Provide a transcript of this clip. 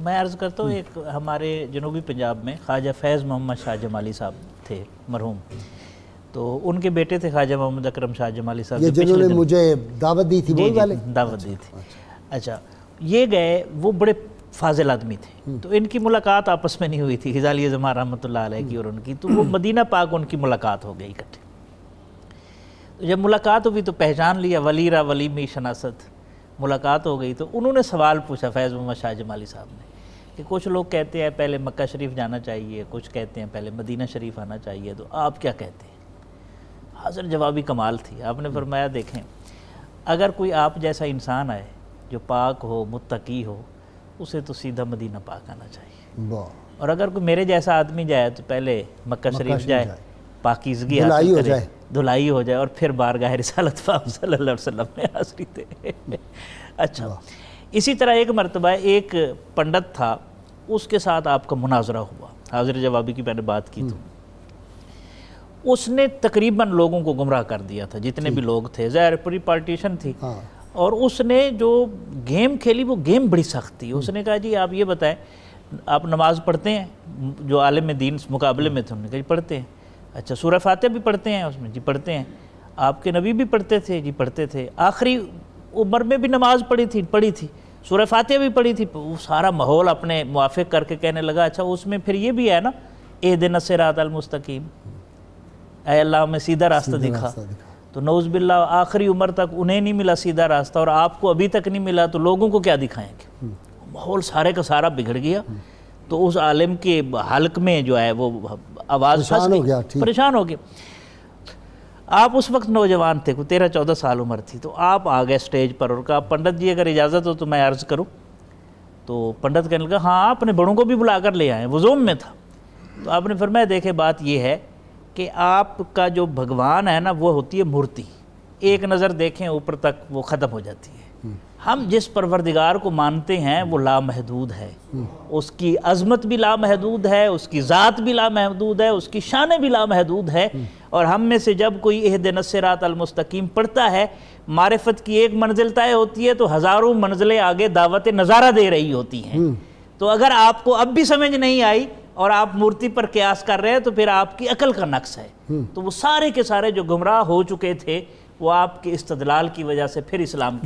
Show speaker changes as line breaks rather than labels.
میں عرض کرتا ہوں، ایک ہمارے جنوبی پنجاب میں خواجہ فیض محمد شاہ جمالی صاحب تھے مرحوم، تو ان کے بیٹے تھے خواجہ محمد اکرم شاہ جمالی صاحب،
یہ جنہوں نے مجھے دعوت دی تھی وہی والے؟
دعوت دی تھی۔ اچھا، یہ گئے، وہ بڑے فاضل آدمی تھے، تو ان کی ملاقات آپس میں نہیں ہوئی تھی غزالی زمان رحمۃ اللہ علیہ کی اور ان کی، تو وہ مدینہ پاک ان کی ملاقات ہو گئی اکٹھے۔ جب ملاقات ہوئی تو پہچان لیا، ولی را ولی می شناست، ملاقات ہو گئی تو انہوں نے سوال پوچھا فیض محمد شاہ جمالی صاحب نے کہ کچھ لوگ کہتے ہیں پہلے مکہ شریف جانا چاہیے، کچھ کہتے ہیں پہلے مدینہ شریف آنا چاہیے، تو آپ کیا کہتے ہیں؟ حاضر جوابی کمال تھی۔ آپ نے فرمایا دیکھیں، اگر کوئی آپ جیسا انسان آئے جو پاک ہو، متقی ہو، اسے تو سیدھا مدینہ پاک آنا چاہیے، اور اگر کوئی میرے جیسا آدمی جائے تو پہلے مکہ شریف جائے، پاکیزگی حاصل کرے، دھلائی ہو جائے، اور پھر بارگاہ رسالت پاک صلی اللہ علیہ وسلم میں حاضری دے۔ اچھا، اسی طرح ایک مرتبہ ایک پنڈت تھا، اس کے ساتھ آپ کا مناظرہ ہوا، حاضر جوابی کی میں نے بات کی، تو اس نے تقریباً لوگوں کو گمراہ کر دیا تھا، جتنے بھی لوگ تھے، ظاہر پوری پارٹیشن تھی، اور اس نے جو گیم کھیلی وہ گیم بڑی سخت تھی۔ اس نے کہا جی آپ یہ بتائیں، آپ نماز پڑھتے ہیں؟ جو عالم دین مقابلے میں تھے انہوں نے کہا جی پڑھتے ہیں۔ اچھا، سورہ فاتحہ بھی پڑھتے ہیں؟ اس میں جی پڑھتے ہیں۔ آپ کے نبی بھی پڑھتے تھے؟ جی پڑھتے تھے۔ آخری عمر میں بھی نماز پڑھی تھی، سورہ فاتحہ بھی پڑھی تھی۔ وہ سارا ماحول اپنے موافق کر کے کہنے لگا اچھا اس میں پھر یہ بھی ہے نا، اہدنا الصراط المستقیم، اے اللہ ہمیں سیدھا راستہ دکھا۔ تو نعوذ باللہ آخری عمر تک انہیں نہیں ملا سیدھا راستہ، اور آپ کو ابھی تک نہیں ملا، تو لوگوں کو کیا دکھائیں گے؟ ماحول سارے کا سارا بگڑ گیا۔ تو اس عالم کے حلق میں جو ہے وہ آواز پریشان ہو گیا۔ آپ اس وقت نوجوان تھے، کوئی 13-14 سال عمر تھی، تو آپ آ گئے سٹیج پر اور کہا پنڈت جی اگر اجازت ہو تو میں عرض کروں۔ تو پنڈت کہنے لگا ہاں، اپنے بڑوں کو بھی بلا کر لے آئے، وہ زوم میں تھا۔ تو آپ نے فرمایا دیکھیں بات یہ ہے کہ آپ کا جو بھگوان ہے نا وہ ہوتی ہے مورتی، ایک نظر دیکھیں اوپر تک وہ ختم ہو جاتی ہے۔ ہم جس پروردگار کو مانتے ہیں وہ لامحدود ہے، اس کی عظمت بھی لامحدود ہے، اس کی ذات بھی لامحدود ہے، اس کی شان بھی لامحدود ہے، اور ہم میں سے جب کوئی اہدنا الصراط المستقیم پڑھتا ہے، معرفت کی ایک منزل طے ہوتی ہے تو ہزاروں منزلیں آگے دعوت نظارہ دے رہی ہوتی ہیں۔ تو اگر آپ کو اب بھی سمجھ نہیں آئی اور آپ مورتی پر قیاس کر رہے ہیں تو پھر آپ کی عقل کا نقص ہے۔ تو وہ سارے کے سارے جو گمراہ ہو چکے تھے وہ آپ کے استدلال کی وجہ سے پھر اسلام